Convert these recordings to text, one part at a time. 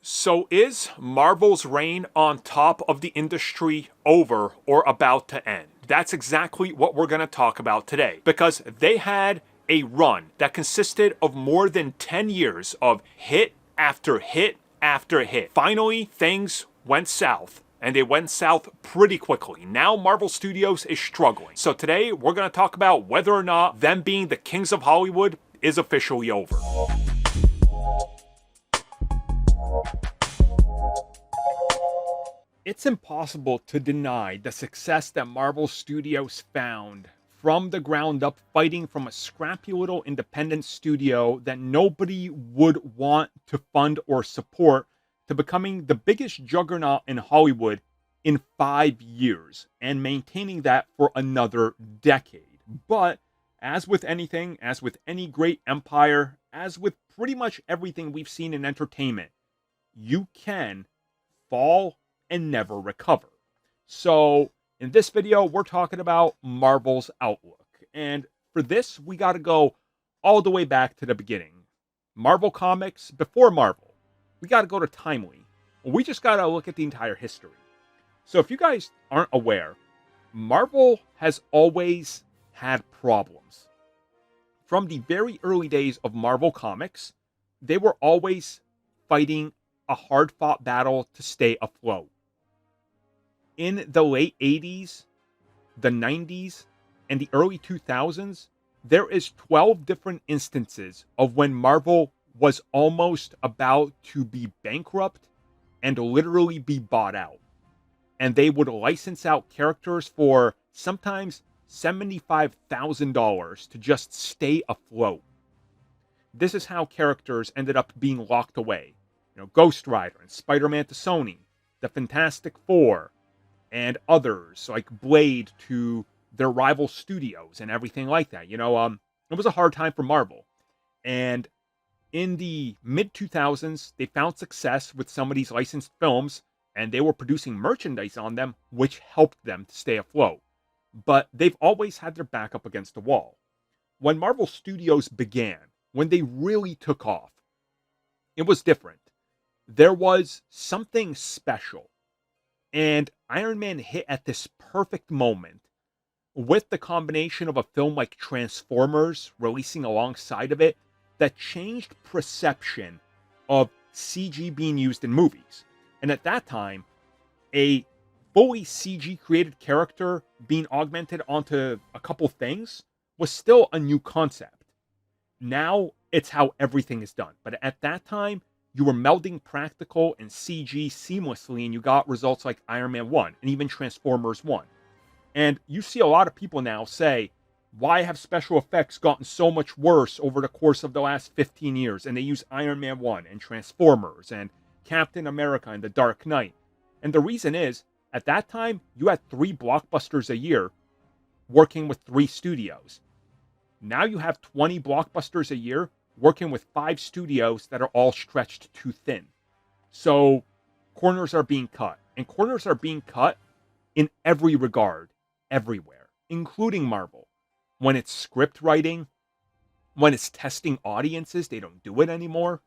So is Marvel's reign on top of the industry over or about to end? That's exactly what we're going to talk about today, because they had a run that consisted of more than 10 years of hit after hit after hit. Finally, things went south. And they went south pretty quickly. Now Marvel Studios is struggling. So today we're going to talk about whether or not them being the kings of Hollywood is officially over. It's impossible to deny the success that Marvel Studios found from the ground up, fighting from a scrappy little independent studio that nobody would want to fund or support, to becoming the biggest juggernaut in Hollywood in 5 years and maintaining that for another decade. But as with anything, as with any great empire, as with pretty much everything we've seen in entertainment, you can fall and never recover. So in this video, we're talking about Marvel's outlook. And for this, we got to go all the way back to the beginning. Marvel Comics, before Marvel. We got to go to Timely. We just got to look at the entire history. So if you guys aren't aware, Marvel has always had problems. From the very early days of Marvel Comics, they were always fighting a hard-fought battle to stay afloat. In the late 80s, the 90s, and the early 2000s, there is 12 different instances of when Marvel was almost about to be bankrupt and literally be bought out. And they would license out characters for sometimes $75,000 to just stay afloat. This is how characters ended up being locked away. Ghost Rider and Spider-Man to Sony, the Fantastic Four, and others like Blade to their rival studios and everything like that. It was a hard time for Marvel. And in the mid-2000s, they found success with some of these licensed films, and they were producing merchandise on them, which helped them to stay afloat. But they've always had their back up against the wall. When Marvel Studios began, when they really took off, it was different. There was something special. And Iron Man hit at this perfect moment with the combination of a film like Transformers releasing alongside of it that changed perception of CG being used in movies. And at that time, a fully CG created character being augmented onto a couple things was still a new concept. Now it's how everything is done. But at that time, you were melding practical and CG seamlessly, and you got results like Iron Man 1 and even Transformers 1. And you see a lot of people now say, why have special effects gotten so much worse over the course of the last 15 years? And they use Iron Man 1 and Transformers and Captain America and The Dark Knight. And the reason is, at that time, you had 3 blockbusters a year working with 3 studios. Now you have 20 blockbusters a year working with 5 studios that are all stretched too thin. So corners are being cut. And corners are being cut in every regard, everywhere, including Marvel. When it's script writing, when it's testing audiences, they don't do it anymore.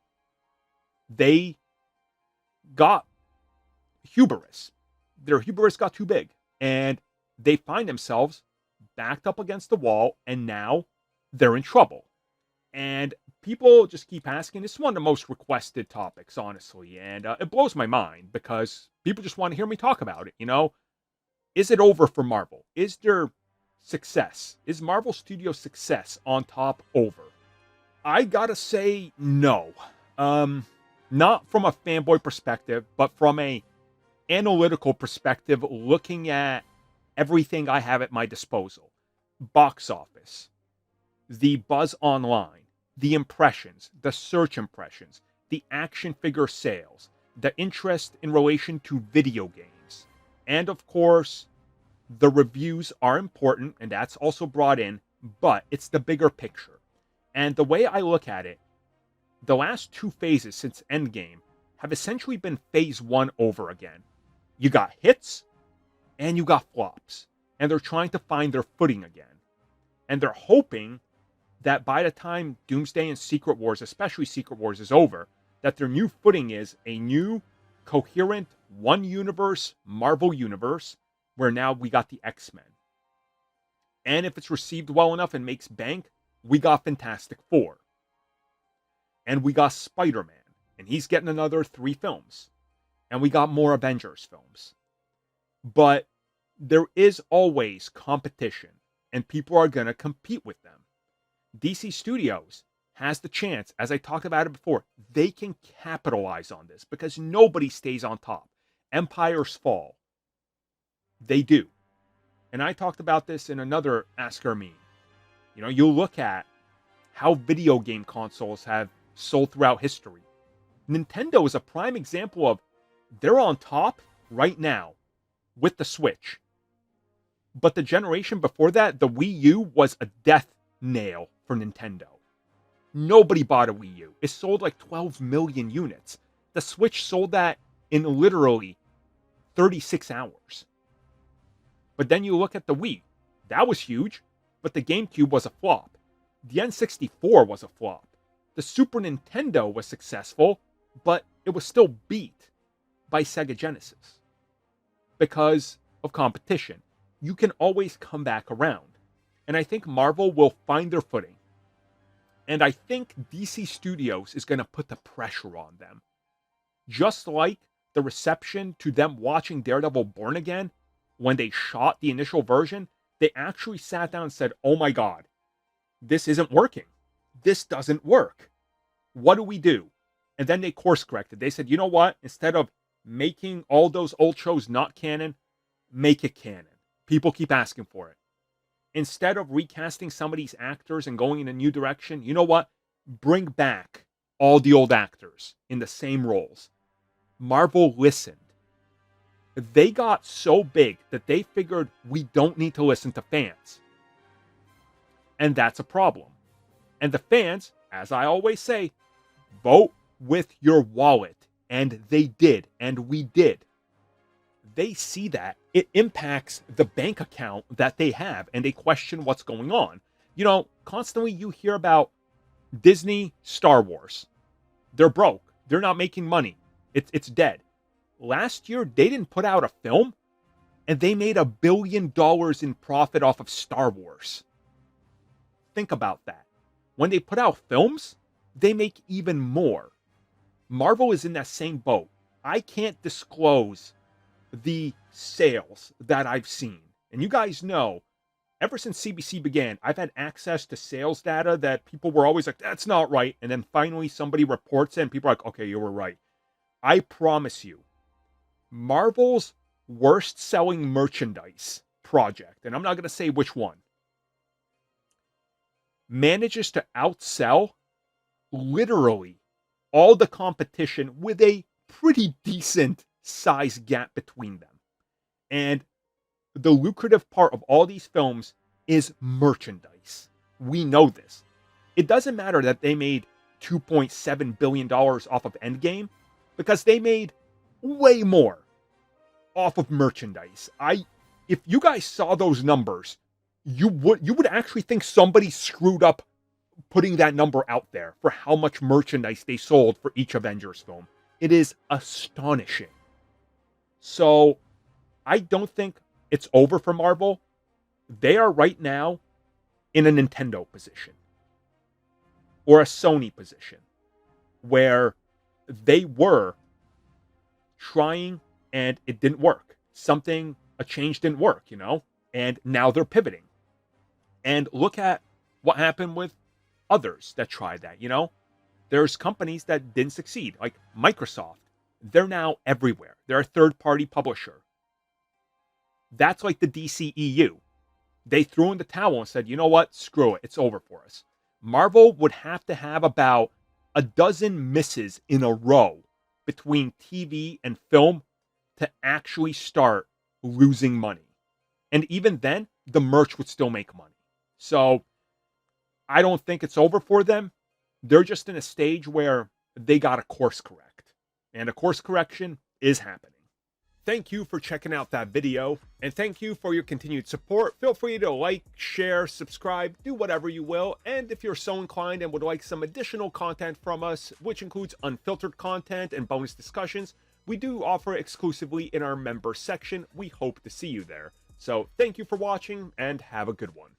They got hubris. Their hubris got too big. And they find themselves backed up against the wall, and now they're in trouble. And people just keep asking. It's one of the most requested topics, honestly. And it blows my mind because people just want to hear me talk about it, Is it over for Marvel? Is there success? Is Marvel Studios' success on top over? I gotta say no. Not from a fanboy perspective, but from a analytical perspective, looking at everything I have at my disposal. Box office, the buzz online, the impressions, the search impressions, the action figure sales, the interest in relation to video games. And of course, the reviews are important, and that's also brought in, but it's the bigger picture. And the way I look at it, the last 2 phases since Endgame have essentially been phase 1 over again. You got hits, and you got flops. And they're trying to find their footing again. And they're hoping that by the time Doomsday and Secret Wars, especially Secret Wars, is over, that their new footing is a new, coherent, one universe, Marvel universe, where now we got the X-Men. And if it's received well enough and makes bank, we got Fantastic Four. And we got Spider-Man, and he's getting another 3 films. And we got more Avengers films. But there is always competition, and people are going to compete with them. DC Studios has the chance, as I talked about it before, they can capitalize on this because nobody stays on top. Empires fall. They do. And I talked about this in another Ask Armin. You know, you look at how video game consoles have sold throughout history. Nintendo is a prime example of they're on top right now with the Switch. But the generation before that, the Wii U was a death nail for Nintendo. Nobody bought a Wii U. It sold like 12 million units. The Switch sold that in literally 36 hours. But then you look at the Wii. That was huge, but the GameCube was a flop. The N64 was a flop. The Super Nintendo was successful, but it was still beat by Sega Genesis. Because of competition. You can always come back around. And I think Marvel will find their footing. And I think DC Studios is going to put the pressure on them. Just like the reception to them watching Daredevil Born Again, when they shot the initial version, they actually sat down and said, oh my God, this isn't working. This doesn't work. What do we do? And then they course corrected. They said, you know what? Instead of making all those old shows not canon, make it canon. People keep asking for it. Instead of recasting some of these actors and going in a new direction, you know what? Bring back all the old actors in the same roles. Marvel listened. They got so big that they figured we don't need to listen to fans. And that's a problem. And the fans, as I always say, vote with your wallet. And they did. And we did. They see that. It impacts the bank account that they have. And they question what's going on. You know, constantly you hear about Disney, Star Wars. They're broke. They're not making money. It's dead. Last year, they didn't put out a film, and they made $1 billion in profit off of Star Wars. Think about that. When they put out films, they make even more. Marvel is in that same boat. I can't disclose the sales that I've seen. And you guys know, ever since CBC began, I've had access to sales data that people were always like, that's not right. And then finally somebody reports it, and people are like, okay, you were right. I promise you, Marvel's worst selling merchandise project, and I'm not going to say which one, manages to outsell literally all the competition with a pretty decent size gap between them. And the lucrative part of all these films is merchandise. We know this. It doesn't matter that they made $2.7 billion off of Endgame, because they made way more off of merchandise. If you guys saw those numbers, you would actually think somebody screwed up putting that number out there for how much merchandise they sold for each Avengers film. It is astonishing. So I don't think it's over for Marvel. They are right now in a Nintendo position or a Sony position where they were trying and it didn't work. A change didn't work, you know, and now they're pivoting. And look at what happened with others that tried that, you know. There's companies that didn't succeed, like Microsoft. They're now everywhere. They're a third-party publisher. That's like the DCEU. They threw in the towel and said, you know what, screw it, it's over for us. Marvel would have to have about a dozen misses in a row between TV and film to actually start losing money. And even then, the merch would still make money. So I don't think it's over for them. They're just in a stage where they got to course correct. And a course correction is happening. thank you for checking out that video, and thank you for your continued support. Feel free to like, share, subscribe, do whatever you will, and if you're so inclined and would like some additional content from us, which includes unfiltered content and bonus discussions, we do offer exclusively in our member section. We hope to see you there. So thank you for watching, and have a good one.